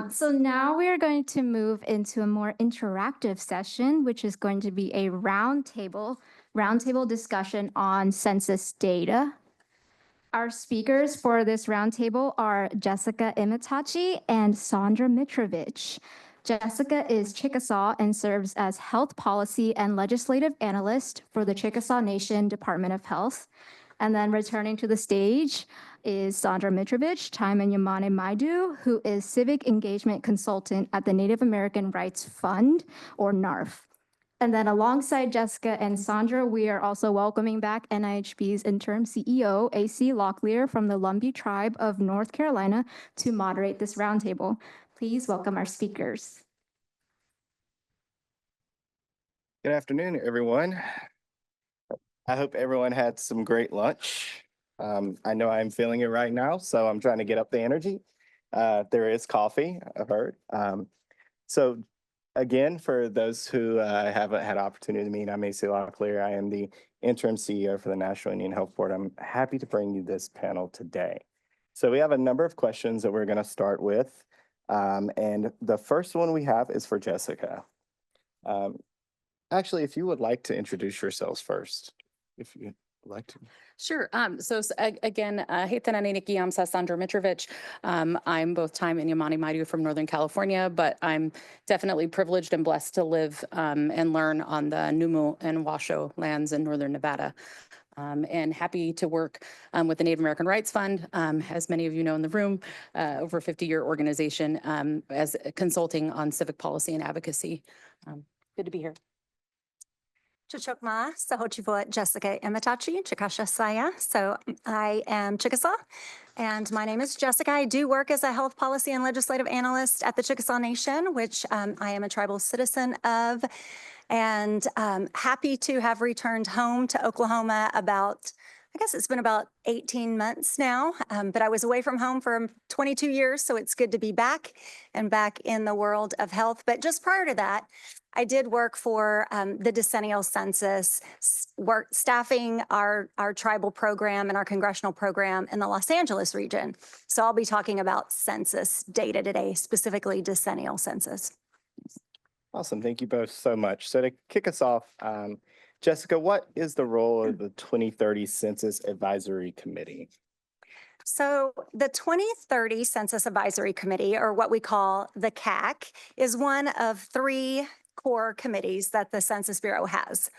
So now we are going to move into a more interactive session, which is going to be a roundtable discussion on census data. Our speakers for this roundtable are Jessica Imitachi and Sandra Mitrovich. Jessica is Chickasaw and serves as Health Policy and Legislative Analyst for the Chickasaw Nation Department of Health. And then returning to the stage is Sandra Mitrovich, Taimanyamane Maidu, who is Civic Engagement Consultant at the Native American Rights Fund, or NARF. And then alongside Jessica and Sandra, we are also welcoming back NIHB's interim CEO, AC Locklear from the Lumbee Tribe of North Carolina to moderate this roundtable. Please welcome our speakers. Good afternoon, everyone. I hope everyone had some great lunch. I know I'm feeling it right now, so I'm trying to get up the energy. There is coffee, I've heard. So again, for those who haven't had opportunity to meet, I'm AC Locklear. I am the interim CEO for the National Indian Health Board. I'm happy to bring you this panel today. So we have a number of questions that we're going to start with. And the first one we have is for Jessica. Actually, if you would like to introduce yourselves first, if you'd like to. Sure. Again, Heitananiki Amsa Sandra Mitrovich. I'm both Taimanyamane Maidu from Northern California, but I'm definitely privileged and blessed to live and learn on the Numu and Washoe lands in Northern Nevada. And happy to work with the Native American Rights Fund, as many of you know in the room, over a 50-year organization as consulting on civic policy and advocacy. Good to be here. Chichokma, Sahochivot, Jessica Imitachi, Chikasha Saya. So I am Chickasaw, and my name is Jessica. I do work as a health policy and legislative analyst at the Chickasaw Nation, which I am a tribal citizen of, and happy to have returned home to Oklahoma about, I guess it's been about 18 months now, but I was away from home for 22 years, so it's good to be back and back in the world of health. But just prior to that, I did work for the decennial census, staffing our tribal program and our congressional program in the Los Angeles region. So I'll be talking about census data today, specifically decennial census. Awesome. Thank you both so much. So to kick us off, Jessica, what is the role of the 2030 Census Advisory Committee? So the 2030 Census Advisory Committee, or what we call the CAC, is one of 3 core committees that the Census Bureau has.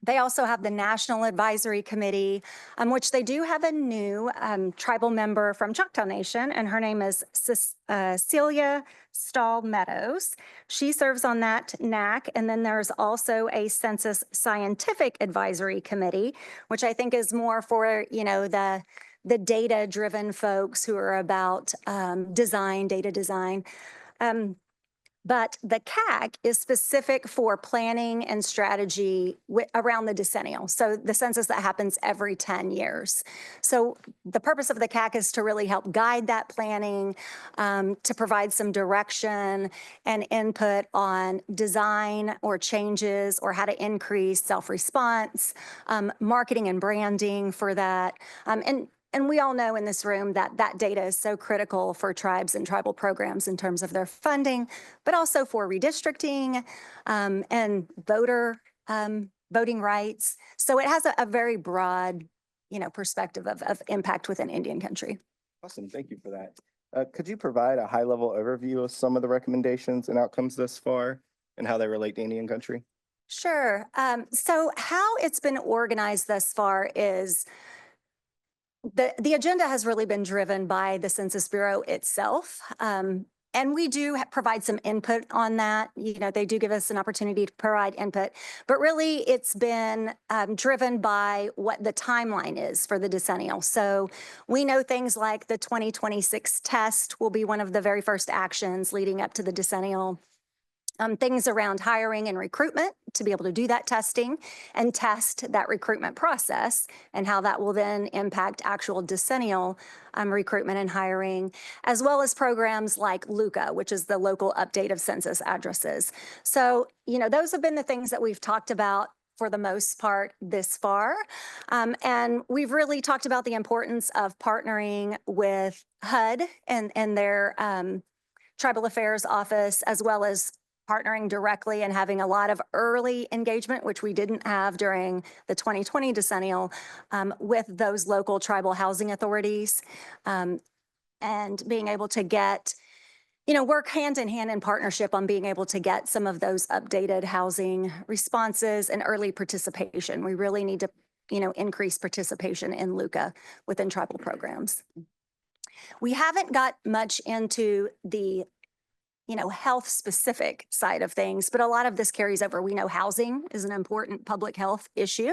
They also have the National Advisory Committee, which they do have a new tribal member from Choctaw Nation, and her name is Celia Stahl Meadows. She serves on that NAC, and then there's also a Census Scientific Advisory Committee, which I think is more for, you know, the data-driven folks who are about data design. But the CAC is specific for planning and strategy around the decennial. So the census that happens every 10 years. So the purpose of the CAC is to really help guide that planning, to provide some direction and input on design or changes or how to increase self-response, marketing and branding for that. And we all know in this room that that data is so critical for tribes and tribal programs in terms of their funding, but also for redistricting and voting rights. So it has a very broad, perspective of impact within Indian country. Awesome, thank you for that. Could you provide a high-level overview of some of the recommendations and outcomes thus far and how they relate to Indian country? Sure. So how it's been organized thus far is the agenda has really been driven by the Census Bureau itself. And we do provide some input on that. They do give us an opportunity to provide input, but really it's been driven by what the timeline is for the decennial. So we know things like the 2026 test will be one of the very first actions leading up to the decennial. Things around hiring and recruitment to be able to do that testing and test that recruitment process and how that will then impact actual decennial recruitment and hiring, as well as programs like LUCA, which is the local update of census addresses. So, those have been the things that we've talked about for the most part this far. And we've really talked about the importance of partnering with HUD and their Tribal Affairs Office, as well as partnering directly and having a lot of early engagement, which we didn't have during the 2020 decennial, with those local tribal housing authorities, and being able to get, work hand in hand in partnership on being able to get some of those updated housing responses and early participation. We really need to, increase participation in LUCA within tribal programs. We haven't got much into the health specific side of things, but a lot of this carries over. We know housing is an important public health issue.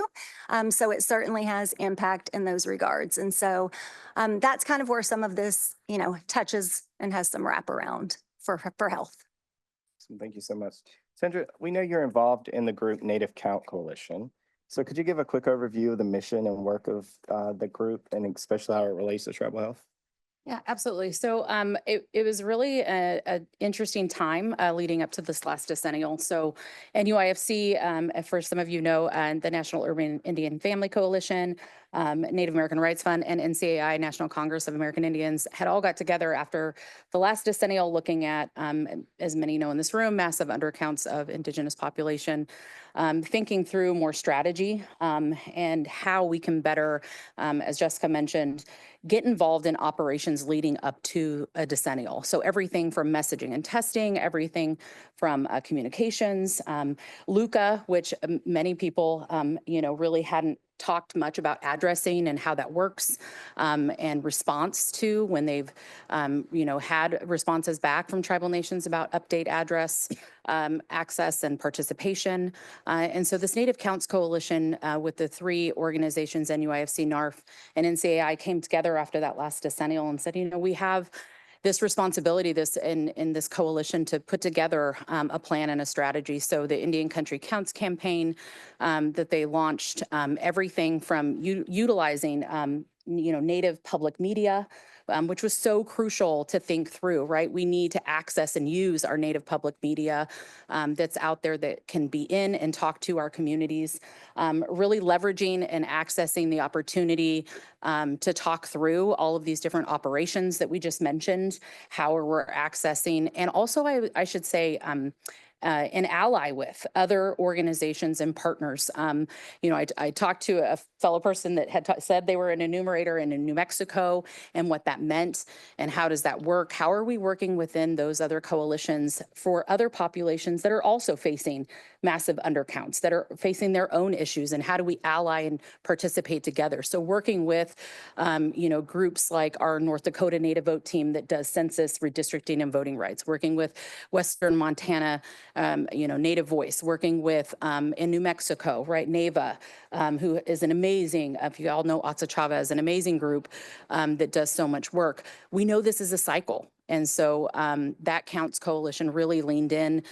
So it certainly has impact in those regards. And so that's kind of where some of this, touches and has some wraparound for health. Thank you so much. Sandra, we know you're involved in the group Native Count Coalition. So could you give a quick overview of the mission and work of the group, and especially how it relates to tribal health? Yeah, absolutely. So it was really a interesting time leading up to this last decennial. So NUIFC, for some of you know, the National Urban Indian Family Coalition, Native American Rights Fund, and NCAI, National Congress of American Indians, had all got together after the last decennial looking at, as many know in this room, massive undercounts of Indigenous population, thinking through more strategy and how we can better, as Jessica mentioned, get involved in operations leading up to a decennial. So everything from messaging and testing, everything from communications, LUCA, which many people, really hadn't talked much about addressing and how that works, and response to when they've, had responses back from tribal nations about update address, access and participation. And so this Native Counts Coalition with the three organizations, NUIFC, NARF, and NCAI, came together after that last decennial and said, we have this responsibility, in this coalition, to put together a plan and a strategy. So the Indian Country Counts campaign that they launched, everything from utilizing Native public media, which was so crucial to think through, right? We need to access and use our Native public media that's out there that can be in and talk to our communities, really leveraging and accessing the opportunity to talk through all of these different operations that we just mentioned, how we're accessing, and also I should say, an ally with other organizations and partners. I talked to a fellow person that had said they were an enumerator in New Mexico and what that meant and how does that work? How are we working within those other coalitions for other populations that are also facing massive undercounts, that are facing their own issues, and how do we ally and participate together? So working with, groups like our North Dakota Native Vote team that does census redistricting and voting rights, working with Western Montana, Native Voice, working with in New Mexico, right, NAVA, who is an amazing, if you all know Atza Chavez, an amazing group that does so much work. We know this is a cycle. And so that Counts Coalition really leaned in,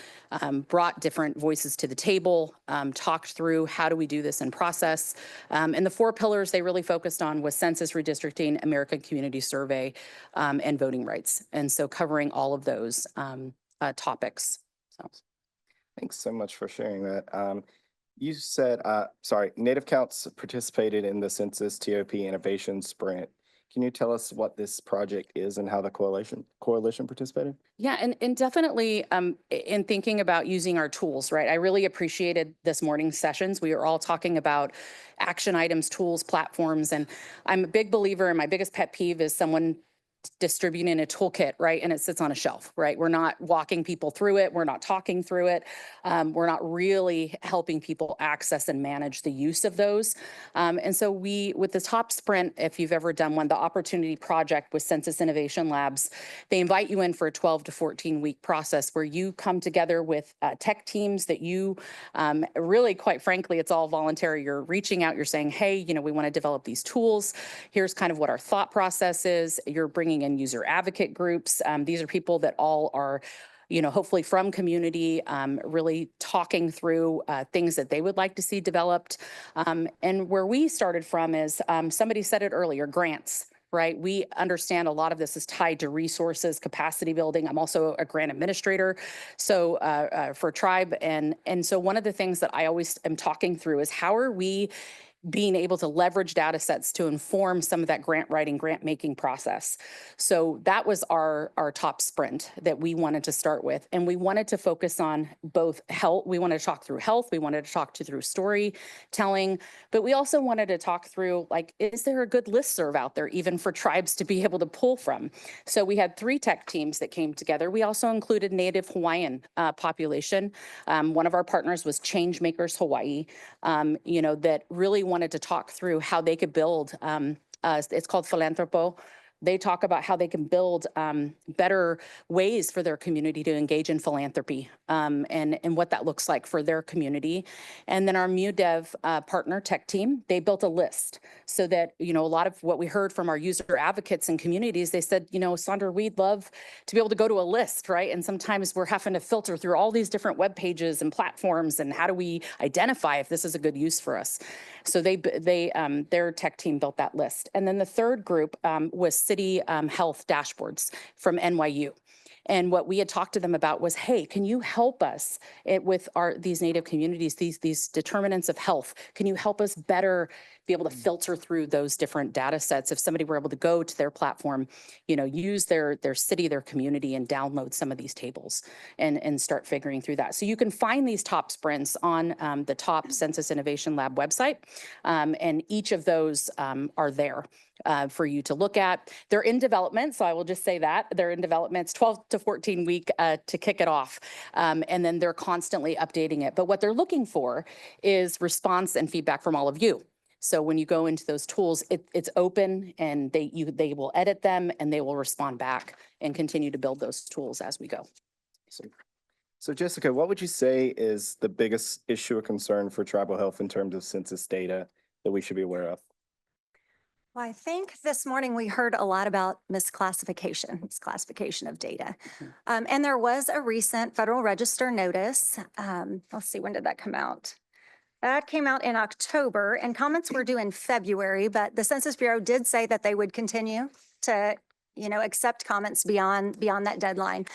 brought different voices to the table, talked through how do we do this in process. And the 4 pillars they really focused on was census redistricting, American Community Survey, and voting rights. And so covering all of those topics. So. Thanks so much for sharing that. You said, Native Counts participated in the Census TOP Innovation Sprint. Can you tell us what this project is and how the coalition participated? Yeah, and definitely in thinking about using our tools, right? I really appreciated this morning's sessions. We are all talking about action items, tools, platforms, and I'm a big believer, and my biggest pet peeve is someone distributing a toolkit, right? And it sits on a shelf, right? We're not walking people through it. We're not talking through it. We're not really helping people access and manage the use of those. And so with the top sprint, if you've ever done one, the Opportunity Project with Census Innovation Labs, they invite you in for a 12 to 14 week process where you come together with tech teams that you really, quite frankly, it's all voluntary. You're reaching out, you're saying, hey, we want to develop these tools. Here's kind of what our thought process is. You're bringing in user advocate groups. These are people that all are, hopefully from community, really talking through things that they would like to see developed. And where we started from is, somebody said it earlier, grants. Right? We understand a lot of this is tied to resources, capacity building. I'm also a grant administrator, so for Tribe. And so one of the things that I always am talking through is how are we being able to leverage data sets to inform some of that grant writing, grant making process. So that was our top sprint that we wanted to start with. And we wanted to focus on both health. We wanted to talk through health. We wanted to talk through storytelling, but we also wanted to talk through, like, is there a good listserv out there even for tribes to be able to pull from? So we had 3 tech teams that came together. We also included Native Hawaiian population. One of our partners was Changemakers Hawaii, that really wanted to talk through how they could build, it's called Philanthropo. They talk about how they can build better ways for their community to engage in philanthropy, and what that looks like for their community. And then our MUDev partner tech team, they built a list so that, a lot of what we heard from our user advocates and communities, they said, Sandra, we'd love to be able to go to a list, right? And sometimes we're having to filter through all these different web pages and platforms, and how do we identify if this is a good use for us? So their tech team built that list. And then the third group was city health dashboards from NYU. And what we had talked to them about was, hey, can you help us with these Native communities, these determinants of health? Can you help us better be able to filter through those different data sets? If somebody were able to go to their platform, use their city, their community, and download some of these tables and start figuring through that. So you can find these top sprints on the top Census Innovation Lab website, and each of those are there for you to look at. They're in development, so I will just say that. They're in development. It's 12 to 14 week to kick it off, and then they're constantly updating it. But what they're looking for is response and feedback from all of you. So when you go into those tools, it's open, and they will edit them, and they will respond back and continue to build those tools as we go. So Jessica, what would you say is the biggest issue or concern for tribal health in terms of census data that we should be aware of? Well, I think this morning we heard a lot about misclassification of data. And there was a recent Federal Register notice. Let's see, when did that come out? That came out in October, and comments were due in February, but the Census Bureau did say that they would continue to, accept comments beyond that deadline.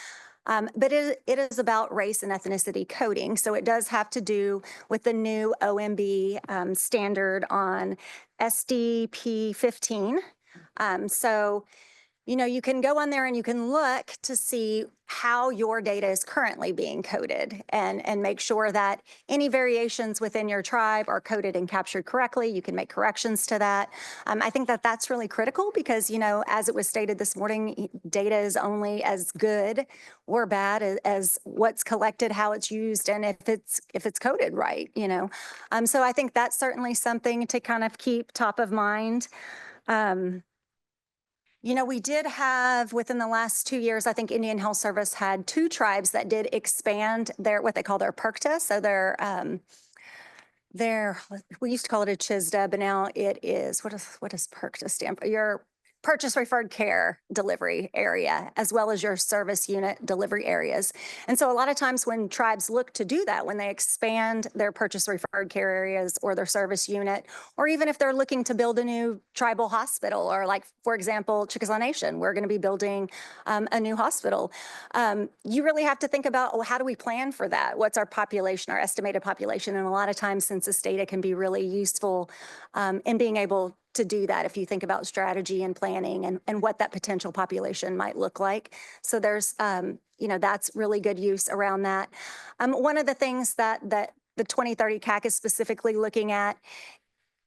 But it is about race and ethnicity coding. So it does have to do with the new OMB standard on SDP 15. So, you can go on there and you can look to see how your data is currently being coded and make sure that any variations within your tribe are coded and captured correctly. You can make corrections to that. I think that that's really critical because, as it was stated this morning, data is only as good or bad as what's collected, how it's used, and if it's coded right, So I think that's certainly something to kind of keep top of mind. We did have within the last 2 years, I think Indian Health Service had 2 tribes that did expand what they call their PERC test. So we used to call it a CHSDA, but now it is, what does PERC test stand for? Your purchase referred care delivery area, as well as your service unit delivery areas. And so a lot of times when tribes look to do that, when they expand their purchase referred care areas or their service unit, or even if they're looking to build a new tribal hospital, or like, for example, Chickasaw Nation, we're going to be building a new hospital. You really have to think about, how do we plan for that? What's our population, our estimated population? And a lot of times census data can be really useful in being able to do that if you think about strategy and planning and what that potential population might look like. So there's, that's really good use around that. One of the things that the 2030 CAC is specifically looking at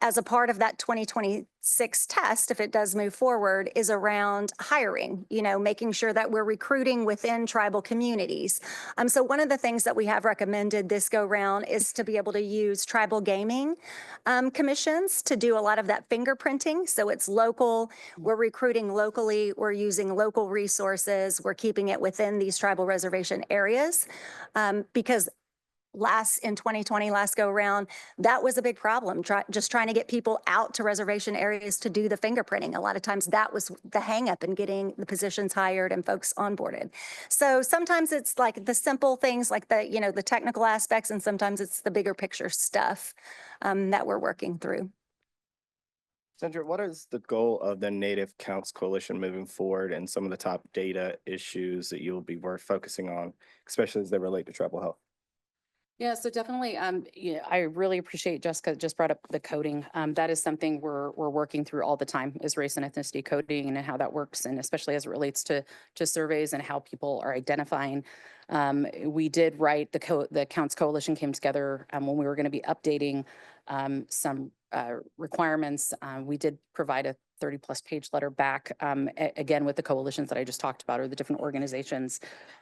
as a part of that 2026 test, if it does move forward, is around hiring, making sure that we're recruiting within tribal communities. So one of the things that we have recommended this go round is to be able to use tribal gaming commissions to do a lot of that fingerprinting. So it's local, we're recruiting locally, we're using local resources, we're keeping it within these tribal reservation areas, because in 2020, last go around, that was a big problem. Just trying to get people out to reservation areas to do the fingerprinting. A lot of times that was the hang up in getting the positions hired and folks onboarded. So sometimes it's like the simple things like the technical aspects, and sometimes it's the bigger picture stuff that we're working through. Sandra, what is the goal of the Native Counts Coalition moving forward and some of the top data issues that you'll be focusing on, especially as they relate to tribal health? Yeah, so definitely, yeah, I really appreciate Jessica just brought up the coding. That is something we're working through all the time, is race and ethnicity coding and how that works, and especially as it relates to surveys and how people are identifying. We did write the Counts Coalition came together when we were going to be updating some requirements. We did provide a 30+ page letter back, again, with the coalitions that I just talked about, or the different organizations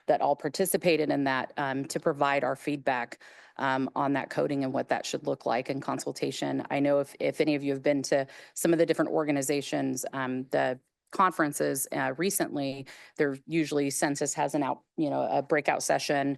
that all participated in that, to provide our feedback on that coding and what that should look like in consultation. I know if any of you have been to some of the different organizations, the conferences recently, they're usually Census has a breakout session.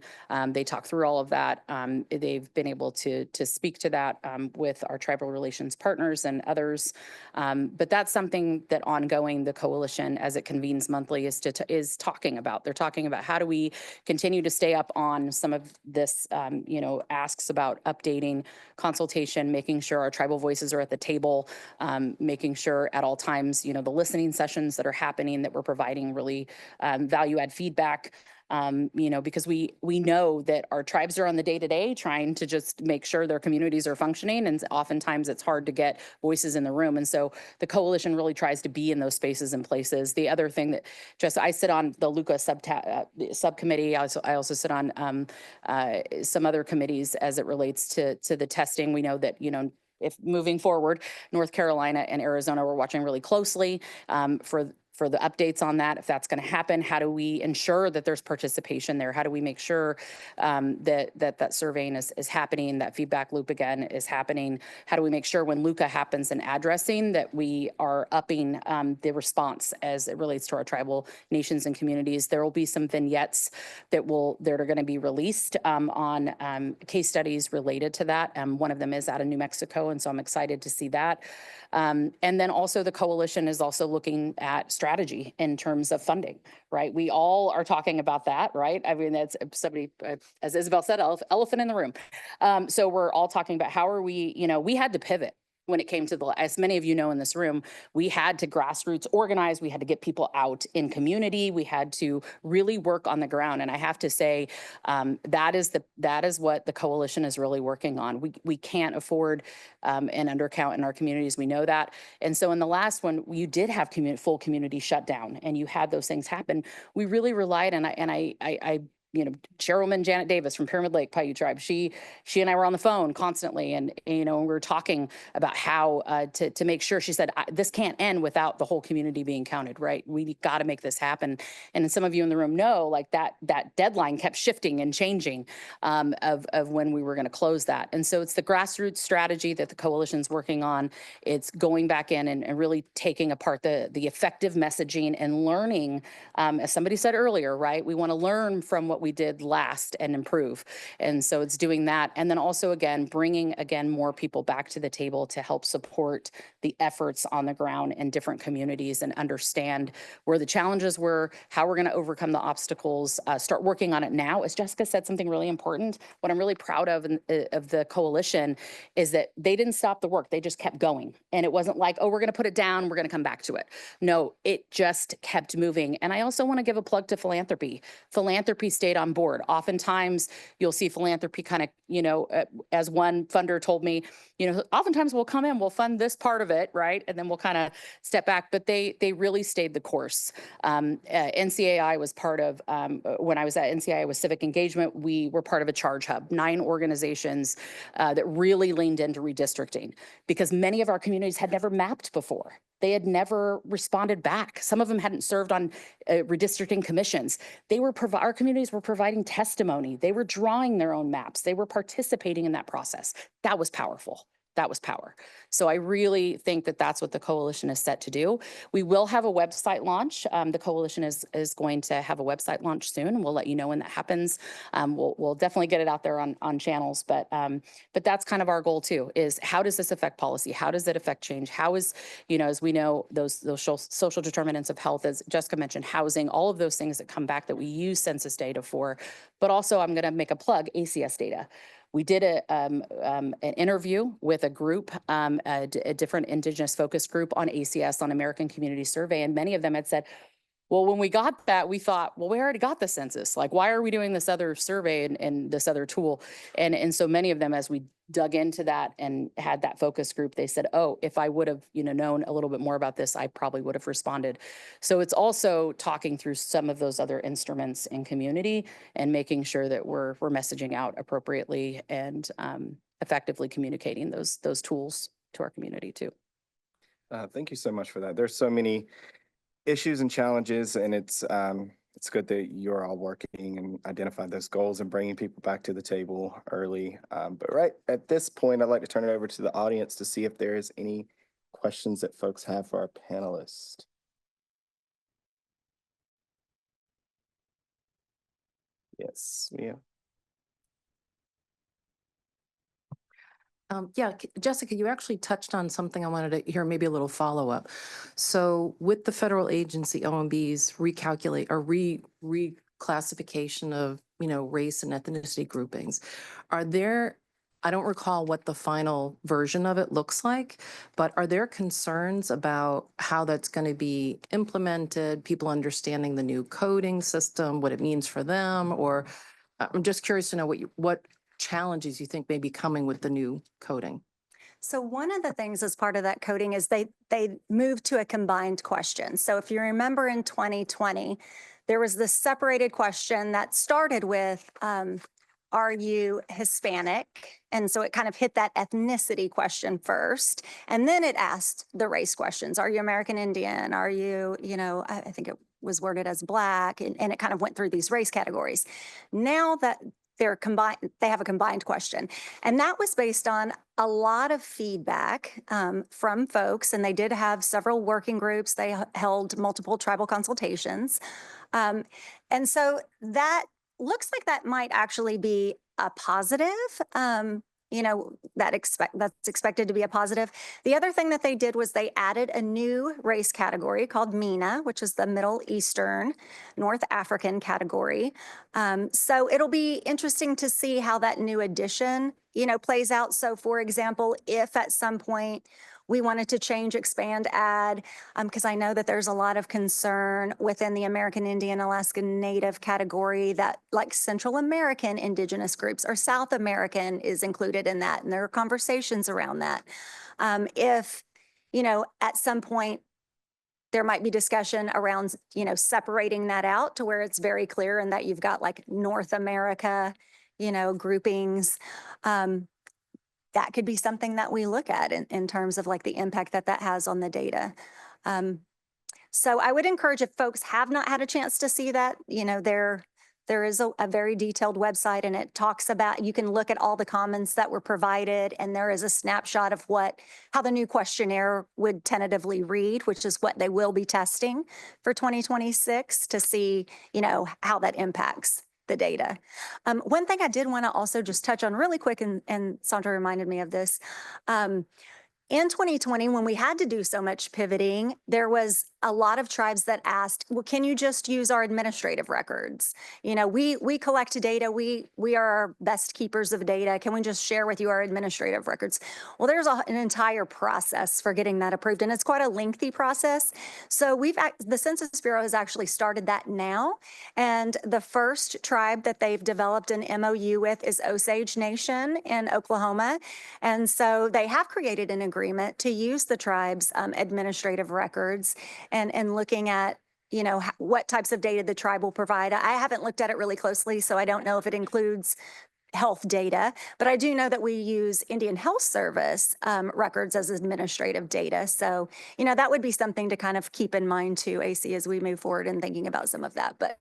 They talk through all of that. They've been able to speak to that with our tribal relations partners and others. But that's something that ongoing the coalition, as it convenes monthly, is talking about. They're talking about how do we continue to stay up on some of this, asks about updating consultation, making sure our tribal voices are at the table, making sure at all times, the listening sessions that are happening, that we're providing really value add feedback. Because we know that our tribes are on the day-to-day trying to just make sure their communities are functioning, and oftentimes it's hard to get voices in the room. And so the coalition really tries to be in those spaces and places. The other thing that I sit on the LUCA subcommittee. I also sit on some other committees as it relates to the testing. We know that, if moving forward, North Carolina and Arizona, we're watching really closely for the updates on that, if that's going to happen. How do we ensure that there's participation there? How do we make sure that surveying is happening, that feedback loop again is happening? How do we make sure when LUCA happens in addressing that we are upping the response as it relates to our tribal nations and communities? There will be some vignettes that are going to be released on case studies related to that. One of them is out of New Mexico, and so I'm excited to see that. And then also the coalition is also looking at strategy in terms of funding, right? We all are talking about that, right? I mean, that's somebody, as Isabel said, elephant in the room. So we're all talking about how are we, we had to pivot when it came to as many of you know in this room, we had to grassroots organize, we had to get people out in community, we had to really work on the ground. And I have to say, that is what the coalition is really working on. We can't afford an undercount in our communities, we know that. And so in the last one, you did have full community shutdown, and you had those things happen. We really relied, and I Chairwoman Janet Davis from Pyramid Lake Paiute Tribe, she and I were on the phone constantly, and we were talking about how to make sure. She said, this can't end without the whole community being counted, right? We got to make this happen. And some of you in the room know, like that deadline kept shifting and changing of when we were going to close that. And so it's the grassroots strategy that the coalition's working on. It's going back in and really taking apart the effective messaging and learning, as somebody said earlier, right? We want to learn from what we did last and improve. And so it's doing that. And then also, again, bringing more people back to the table to help support the efforts on the ground in different communities and understand where the challenges were, how we're going to overcome the obstacles, start working on it now. As Jessica said, something really important, what I'm really proud of the coalition is that they didn't stop the work. They just kept going. And it wasn't like, oh, we're going to put it down, we're going to come back to it. No, it just kept moving. And I also want to give a plug to philanthropy. Philanthropy stayed on board. Oftentimes you'll see philanthropy kind of, as one funder told me, oftentimes we'll come in, we'll fund this part of it, right? And then we'll kind of step back, but they really stayed the course. NCAI was part of, when I was at NCAI with civic engagement, we were part of a charge hub, 9 organizations that really leaned into redistricting, because many of our communities had never mapped before. They had never responded back. Some of them hadn't served on redistricting commissions. Our communities were providing testimony. They were drawing their own maps. They were participating in that process. That was powerful. That was power. So I really think that that's what the coalition is set to do. We will have a website launch. The coalition is going to have a website launch soon. We'll let you know when that happens. We'll definitely get it out there on channels, but that's kind of our goal too, is how does this affect policy? How does it affect change? How is, as we know, those social determinants of health, as Jessica mentioned, housing, all of those things that come back that we use census data for, but also I'm going to make a plug, ACS data. We did an interview with a group, a different Indigenous focus group on ACS, on American Community Survey, and many of them had said, Well, when we got that, we thought, well, we already got the census. Like, why are we doing this other survey and this other tool? And so many of them, as we dug into that and had that focus group, they said, oh, if I would have, known a little bit more about this, I probably would have responded. So it's also talking through some of those other instruments in community and making sure that we're messaging out appropriately and effectively communicating those tools to our community too. Thank you so much for that. There's so many issues and challenges, and it's good that you're all working and identifying those goals and bringing people back to the table early. But right at this point, I'd like to turn it over to the audience to see if there is any questions that folks have for our panelists. Yes, Mia. Yeah, Jessica, you actually touched on something I wanted to hear, maybe a little follow-up. So with the federal agency OMB's recalculate or reclassification of, race and ethnicity groupings, are there, I don't recall what the final version of it looks like, but are there concerns about how that's going to be implemented, people understanding the new coding system, what it means for them, or I'm just curious to know what challenges you think may be coming with the new coding? So one of the things as part of that coding is they moved to a combined question. So if you remember in 2020, there was this separated question that started with, are you Hispanic? And so it kind of hit that ethnicity question first. And then it asked the race questions. Are you American Indian? Are you, I think it was worded as Black, and it kind of went through these race categories. Now that they're combined, they have a combined question. And that was based on a lot of feedback from folks, and they did have several working groups. They held multiple tribal consultations. And so that looks like that might actually be a positive. That's expected to be a positive. The other thing that they did was they added a new race category called MENA, which is the Middle Eastern, North African category. So it'll be interesting to see how that new addition, plays out. So for example, if at some point we wanted to change, expand, add, because I know that there's a lot of concern within the American Indian, Alaska Native category that like Central American indigenous groups or South American is included in that. And there are conversations around that. If, at some point there might be discussion around, separating that out to where it's very clear and that you've got like North America, groupings. That could be something that we look at in terms of like the impact that has on the data. So I would encourage, if folks have not had a chance to see that, there is a very detailed website, and it talks about, you can look at all the comments that were provided, and there is a snapshot of how the new questionnaire would tentatively read, which is what they will be testing for 2026 to see, how that impacts the data. One thing I did want to also just touch on really quick, and Sandra reminded me of this. In 2020, when we had to do so much pivoting, there was a lot of tribes that asked, well, can you just use our administrative records? We collect data. We are our best keepers of data. Can we just share with you our administrative records? Well, there's an entire process for getting that approved, and it's quite a lengthy process. So the Census Bureau has actually started that now. And the first tribe that they've developed an MOU with is Osage Nation in Oklahoma. And so they have created an agreement to use the tribe's administrative records and looking at, what types of data the tribe will provide. I haven't looked at it really closely, so I don't know if it includes health data, but I do know that we use Indian Health Service records as administrative data. So, that would be something to kind of keep in mind too, AC, as we move forward in thinking about some of that. But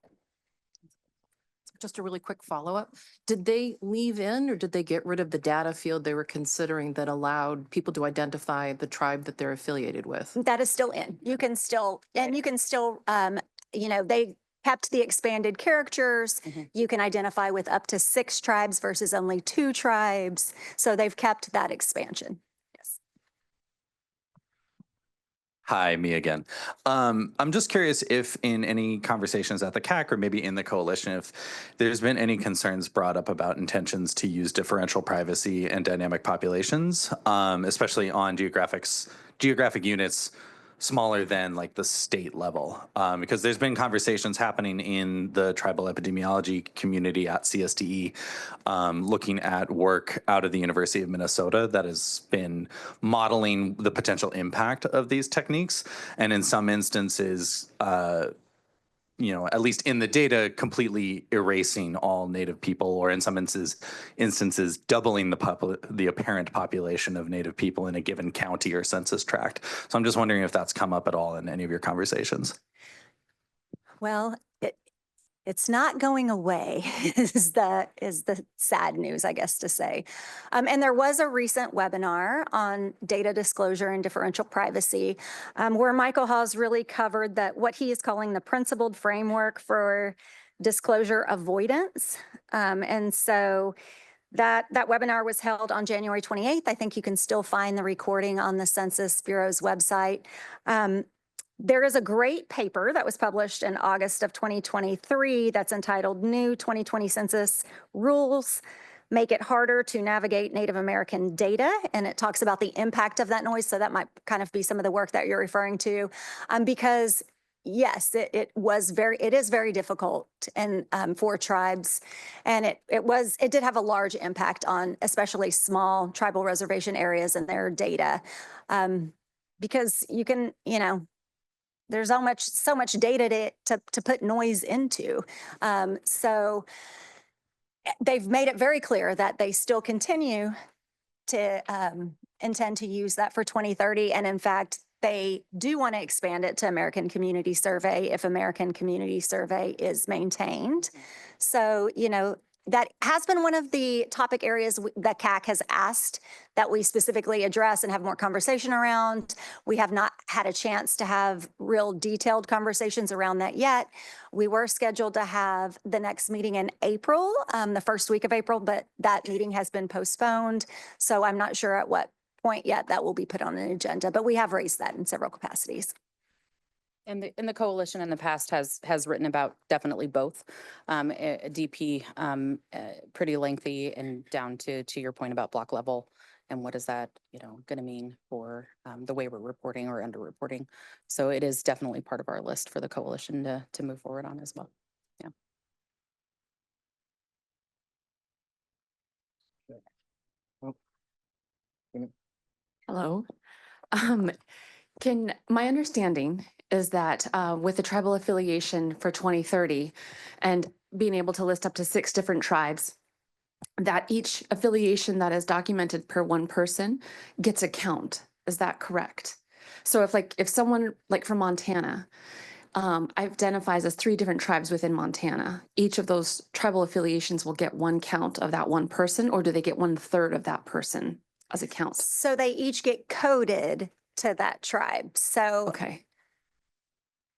just a really quick follow-up. Did they leave in or did they get rid of the data field they were considering that allowed people to identify the tribe that they're affiliated with? that is still in. You can still, they kept the expanded characters. You can identify with up to 6 tribes versus only 2 tribes. So they've kept that expansion. Yes. Hi, me again. I'm just curious if in any conversations at the CAC or maybe in the coalition, if there's been any concerns brought up about intentions to use differential privacy and dynamic populations, especially on geographic units smaller than like the state level? Because there's been conversations happening in the tribal epidemiology community at CSDE, looking at work out of the University of Minnesota that has been modeling the potential impact of these techniques. And in some instances, at least in the data, completely erasing all Native people, or in some instances doubling the apparent population of Native people in a given county or census tract. So I'm just wondering if that's come up at all in any of your conversations. Well, it's not going away is the sad news, I guess, to say. And there was a recent webinar on data disclosure and differential privacy, where Michael Hawes really covered that what he is calling the principled framework for disclosure avoidance. And so that webinar was held on January 28th. I think you can still find the recording on the Census Bureau's website. There is a great paper that was published in August of 2023 that's entitled New 2020 Census Rules Make It Harder to Navigate Native American Data. And it talks about the impact of that noise. So that might kind of be some of the work that you're referring to, because yes, it is very difficult and for tribes, and it did have a large impact on especially small tribal reservation areas and their data, because you can, there's so much data to put noise into. So they've made it very clear that they still continue to intend to use that for 2030. And in fact, they do want to expand it to American Community Survey if American Community Survey is maintained. So, that has been one of the topic areas that CAC has asked that we specifically address and have more conversation around. We have not had a chance to have real detailed conversations around that yet. We were scheduled to have the next meeting in April, the first week of April, but that meeting has been postponed. So I'm not sure at what point yet that will be put on an agenda, but we have raised that in several capacities. And the coalition in the past has written about definitely both, a DP pretty lengthy and down to your point about block level and what is that going to mean for the way we're reporting or underreporting. So it is definitely part of our list for the coalition to move forward on as well. Yeah. Hello. My understanding is that with the tribal affiliation for 2030 and being able to list up to 6 different tribes, that each affiliation that is documented per one person gets a count. Is that correct? So if someone like from Montana identifies as 3 different tribes within Montana, each of those tribal affiliations will get one count of that one person, or do they get 1/3 of that person as a count? So they each get coded to that tribe. So Okay.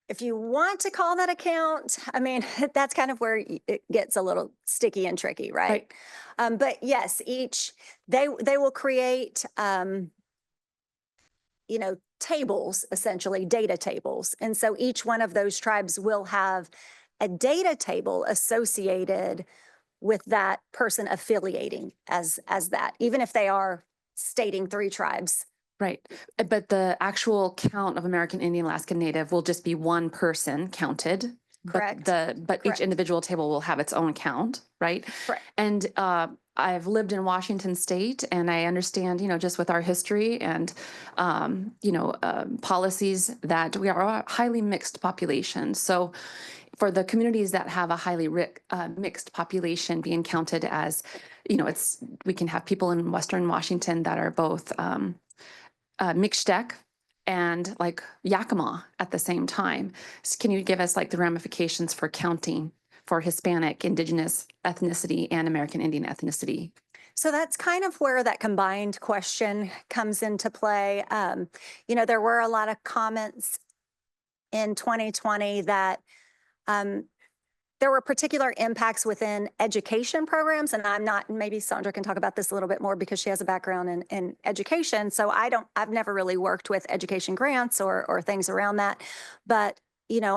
if you want to call that a count, I mean, that's kind of where it gets a little sticky and tricky, right? But yes, they will create, tables, essentially data tables. And so each one of those tribes will have a data table associated with that person affiliating as that, even if they are stating 3 tribes. Right. But the actual count of American Indian, Alaska Native will just be one person counted. Correct. But each Correct. individual table will have its own count, right? Correct. And I've lived in Washington State, and I understand, just with our history and, policies, that we are a highly mixed population. So for the communities that have a highly mixed population being counted as, we can have people in Western Washington that are both Mixtec and like Yakima at the same time. So can you give us like the ramifications for counting for Hispanic, Indigenous ethnicity, and American Indian ethnicity? So that's kind of where that combined question comes into play. There were a lot of comments in 2020 that there were particular impacts within education programs, and maybe Sandra can talk about this a little bit more because she has a background in education. So I've never really worked with education grants or things around that. But,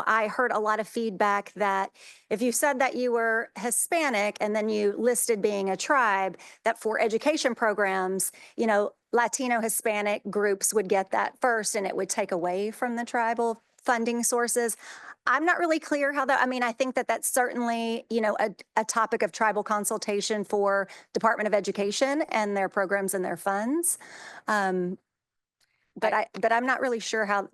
I heard a lot of feedback that if you said that you were Hispanic and then you listed being a tribe, that for education programs, Latino, Hispanic groups would get that first, and it would take away from the tribal funding sources. I'm not really clear how that, I mean, I think that that's certainly, a topic of tribal consultation for Department of Education and their programs and their funds. But I'm not really sure how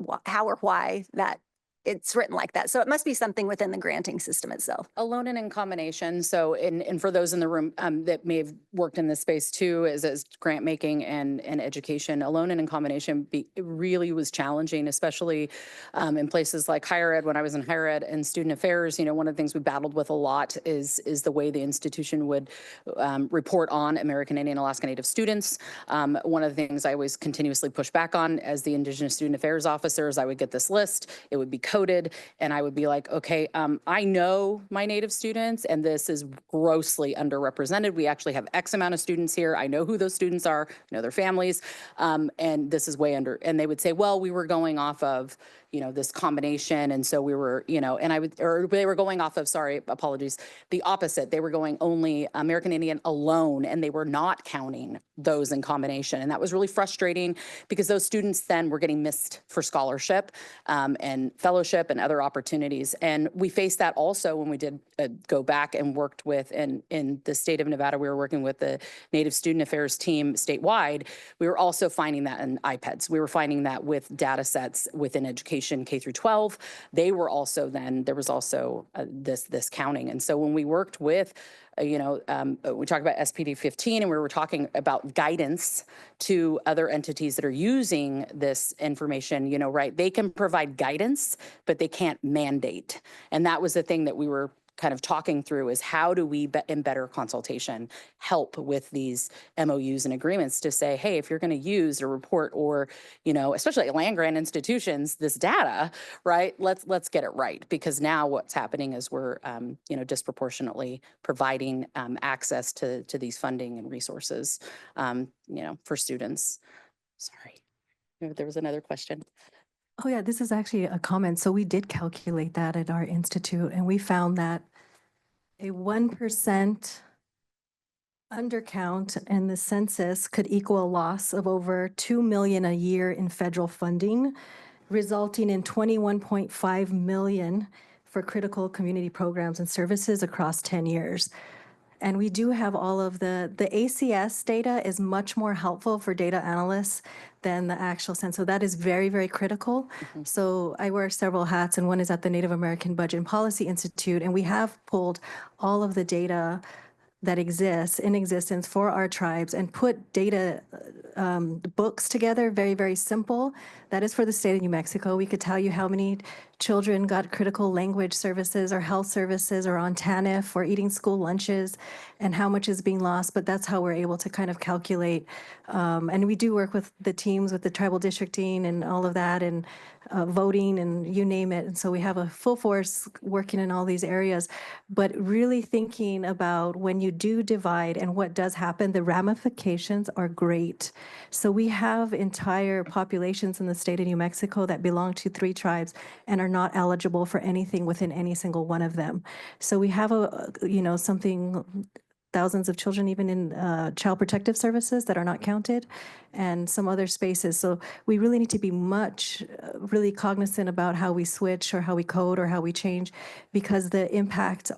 or why that it's written like that. So it must be something within the granting system itself. Alone and in combination. So, and for those in the room that may have worked in this space too, as grant making and education, alone and in combination it really was challenging, especially in places like higher ed. When I was in higher ed and student affairs, one of the things we battled with a lot is the way the institution would report on American Indian Alaska Native students. One of the things I always continuously push back on as the Indigenous Student Affairs officer is I would get this list, it would be coded, and I would be like, okay, I know my Native students, and this is grossly underrepresented. We actually have X amount of students here. I know who those students are, I know their families, and this is way under. And they would say, well, we were going off of, this combination, and so we were, or they were going off of, sorry, apologies, the opposite. They were going only American Indian alone, and they were not counting those in combination. And that was really frustrating because those students then were getting missed for scholarship and fellowship and other opportunities. And we faced that also when we did go back and worked with, in the state of Nevada, we were working with the Native Student Affairs team statewide. We were also finding that in IPEDs. We were finding that with data sets within education, K through 12. They were also then, there was also this counting. And so when we worked with, we talked about SPD 15, and we were talking about guidance to other entities that are using this information, right? They can provide guidance, but they can't mandate. And that was the thing that we were kind of talking through, is how do we, in better consultation, help with these MOUs and agreements to say, hey, if you're going to use a report or, especially land grant institutions, this data, right, let's get it right. Because now what's happening is we're, disproportionately providing access to these funding and resources, for students. Sorry, there was another question. Oh yeah, this is actually a comment. So we did calculate that at our institute, and we found that a 1% undercount in the census could equal a loss of over $2 million a year in federal funding, resulting in $21.5 million for critical community programs and services across 10 years. And we do have all of the ACS data is much more helpful for data analysts than the actual census. So that is very, very critical. Mm-hmm. So I wear several hats, and one is at the Native American Budget and Policy Institute, and we have pulled all of the data that exists in existence for our tribes and put data books together, very, very simple. That is for the state of New Mexico. We could tell you how many children got critical language services or health services or on TANF or eating school lunches and how much is being lost, but that's how we're able to kind of calculate. And we do work with the teams with the tribal districting and all of that, and voting and you name it. And so we have a full force working in all these areas, but really thinking about when you do divide and what does happen, the ramifications are great. So we have entire populations in the state of New Mexico that belong to 3 tribes and are not eligible for anything within any single one of them. So we have thousands of children even in child protective services that are not counted, and some other spaces. So we really need to be really cognizant about how we switch or how we code or how we change, because the impact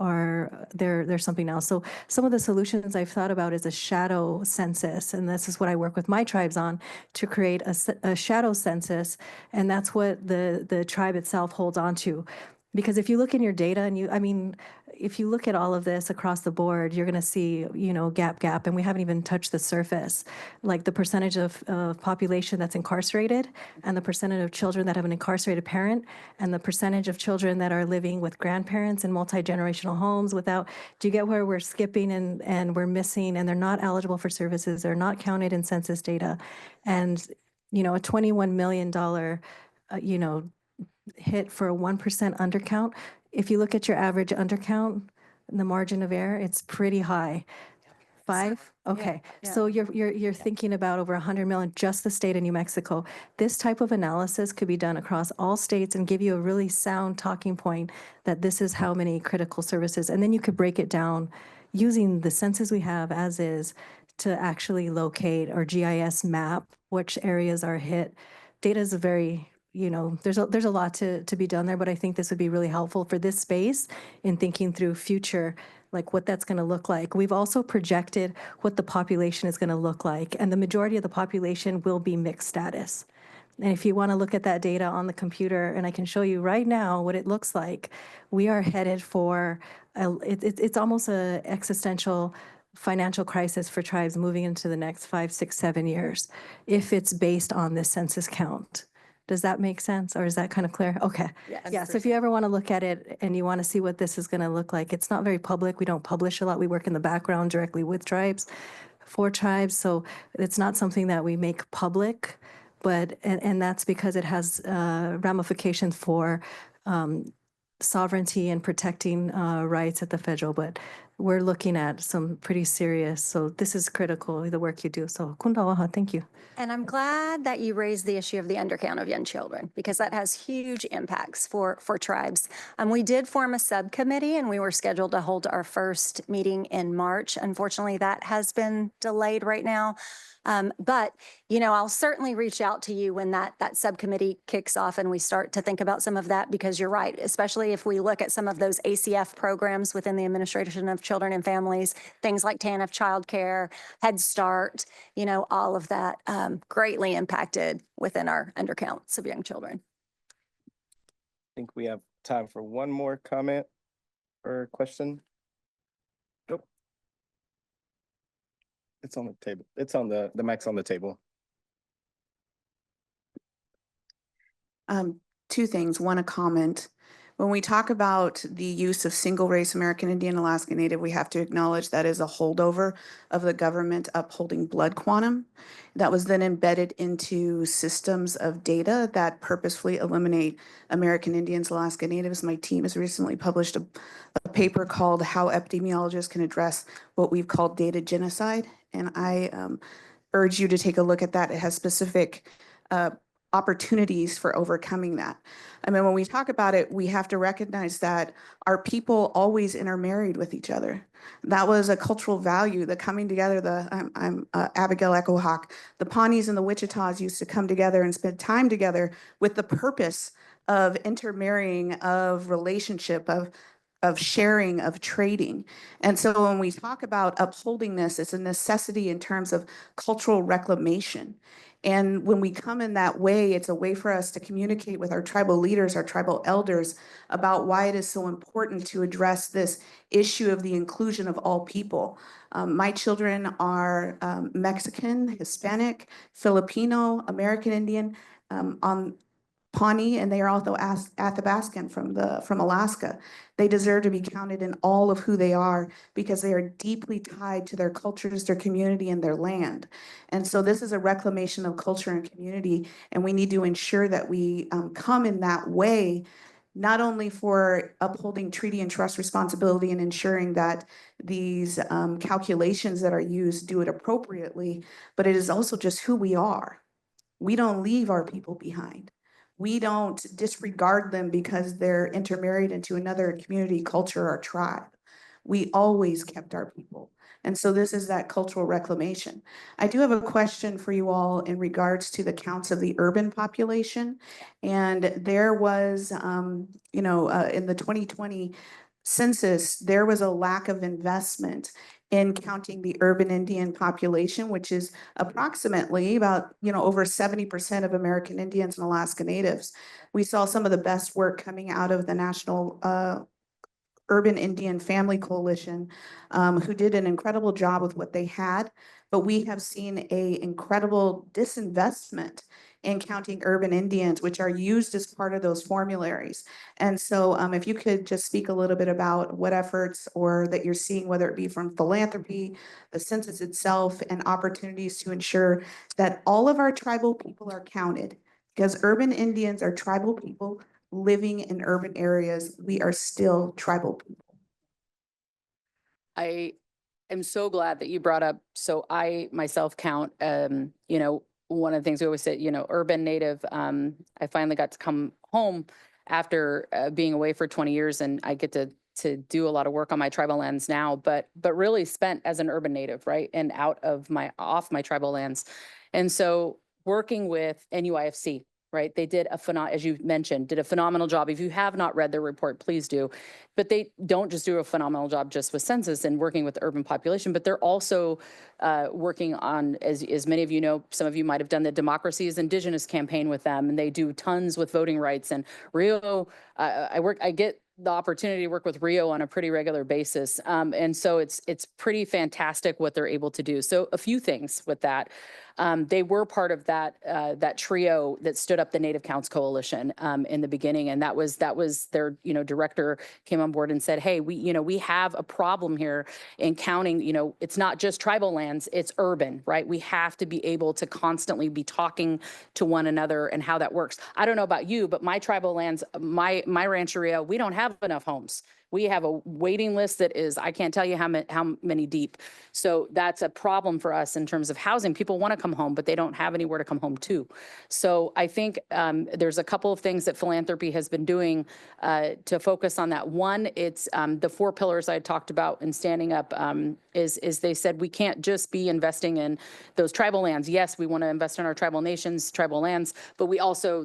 there's something else. So some of the solutions I've thought about is a shadow census, and this is what I work with my tribes on, to create a shadow census, and that's what the tribe itself holds on to. Because if you look in your data and if you look at all of this across the board, you're going to see, gap, and we haven't even touched the surface, like the percentage of population that's incarcerated and the percentage of children that have an incarcerated parent and the percentage of children that are living with grandparents in multi-generational homes without, do you get where we're skipping and we're missing, and they're not eligible for services, they're not counted in census data. And, a $21 million, hit for a 1% undercount. If you look at your average undercount, the margin of error, it's pretty high. 5? Okay. Yeah. So you're thinking about over 100 million, just the state of New Mexico. This type of analysis could be done across all states and give you a really sound talking point that this is how many critical services. And then you could break it down using the census we have as is to actually locate or GIS map which areas are hit. Data is a very, there's a lot to be done there, but I think this would be really helpful for this space in thinking through future, like what that's going to look like. We've also projected what the population is going to look like, and the majority of the population will be mixed status. And if you want to look at that data on the computer, and I can show you right now what it looks like, we are headed for, it's almost a existential financial crisis for tribes moving into the next 5, 6, 7 years, if it's based on this census count. Does that make sense, or is that kind of clear? Okay. Yeah, so if you ever want to look at it and you want to see what this is going to look like, it's not very public. We don't publish a lot. We work in the background directly with tribes, for tribes, so it's not something that we make public, but, and that's because it has ramifications for sovereignty and protecting rights at the federal, but we're looking at some pretty serious, so this is critical, the work you do. So kundawaha, thank you. And I'm glad that you raised the issue of the undercount of young children, because that has huge impacts for tribes. We did form a subcommittee, and we were scheduled to hold our first meeting in March. Unfortunately, that has been delayed right now. But, I'll certainly reach out to you when that subcommittee kicks off and we start to think about some of that, because you're right, especially if we look at some of those ACF programs within the Administration of Children and Families, things like TANF childcare, Head Start, all of that greatly impacted within our undercounts of young children. I think we have time for one more comment or question. Nope. It's on the table. It's on the mic's on the table. Two things. One, a comment. When we talk about the use of single race American Indian, Alaska Native, we have to acknowledge that is a holdover of the government upholding blood quantum that was then embedded into systems of data that purposefully eliminate American Indians, Alaska Natives. My team has recently published a paper called How Epidemiologists Can Address What We've Called Data Genocide. And I urge you to take a look at that. It has specific opportunities for overcoming that. I mean, when we talk about it, we have to recognize that our people always intermarried with each other. That was a cultural value, the coming together. I'm Abigail Echo Hawk. The Pawnees and the Wichitas used to come together and spend time together with the purpose of intermarrying, of relationship, of sharing, of trading. And so when we talk about upholding this, it's a necessity in terms of cultural reclamation. And when we come in that way, it's a way for us to communicate with our tribal leaders, our tribal elders, about why it is so important to address this issue of the inclusion of all people. My children are Mexican, Hispanic, Filipino, American Indian, on Pawnee, and they are also Athabascan from Alaska. They deserve to be counted in all of who they are, because they are deeply tied to their cultures, their community, and their land. And so this is a reclamation of culture and community, and we need to ensure that we come in that way, not only for upholding treaty and trust responsibility and ensuring that these calculations that are used do it appropriately, but it is also just who we are. We don't leave our people behind. We don't disregard them because they're intermarried into another community, culture, or tribe. We always kept our people. And so this is that cultural reclamation. I do have a question for you all in regards to the counts of the urban population. And there was, in the 2020 census, there was a lack of investment in counting the urban Indian population, which is approximately about, over 70% of American Indians and Alaska Natives. We saw some of the best work coming out of the National Urban Indian Family Coalition, who did an incredible job with what they had, but we have seen an incredible disinvestment in counting urban Indians, which are used as part of those formularies. And so if you could just speak a little bit about what efforts or that you're seeing, whether it be from philanthropy, the census itself, and opportunities to ensure that all of our tribal people are counted, because urban Indians are tribal people living in urban areas. We are still tribal people. I am so glad that you brought up, so I myself count, one of the things we always say, urban Native, I finally got to come home after being away for 20 years, and I get to to do a lot of work on my tribal lands now, but really spent as an urban native, right? And off my tribal lands. And so working with NUIFC, right? They did as you mentioned, did a phenomenal job. If you have not read their report, please do. But they don't just do a phenomenal job just with census and working with the urban population, but they're also working on, as many of you know, some of you might have done the Democracy is Indigenous campaign with them, and they do tons with voting rights. And Rio, I get the opportunity to work with Rio on a pretty regular basis. And so it's pretty fantastic what they're able to do. So a few things with that. They were part of that trio that stood up the Native Counts Coalition in the beginning, and that was their director came on board and said, "Hey, we have a problem here in counting. It's not just tribal lands; it's urban, right? We have to be able to constantly be talking to one another and how that works. I don't know about you, but my tribal lands, my rancheria, we don't have enough homes. We have a waiting list that is, I can't tell you how many deep. So that's a problem for us in terms of housing. People want to come home, but they don't have anywhere to come home to. So I think there's a couple of things that philanthropy has been doing to focus on that. One, it's the 4 pillars I talked about in standing up is they said we can't just be investing in those tribal lands. Yes, we want to invest in our tribal nations, tribal lands, but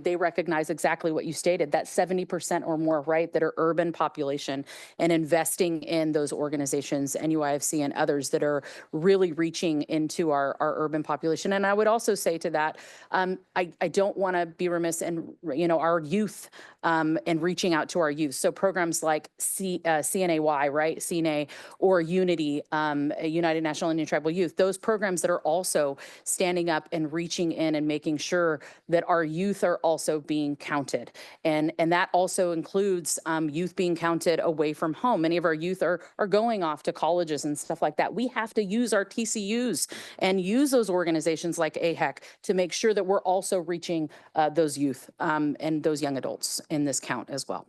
they recognize exactly what you stated, that 70% or more, right, that are urban population, and investing in those organizations, NUIFC and others that are really reaching into our urban population. And I would also say to that, I don't want to be remiss in, our youth and reaching out to our youth. So programs like CNAY, right, CNA, or Unity, United National Indian Tribal Youth, those programs that are also standing up and reaching in and making sure that our youth are also being counted. And that also includes youth being counted away from home. Many of our youth are going off to colleges and stuff like that. We have to use our TCUs and use those organizations like AHEC to make sure that we're also reaching those youth and those young adults in this count as well.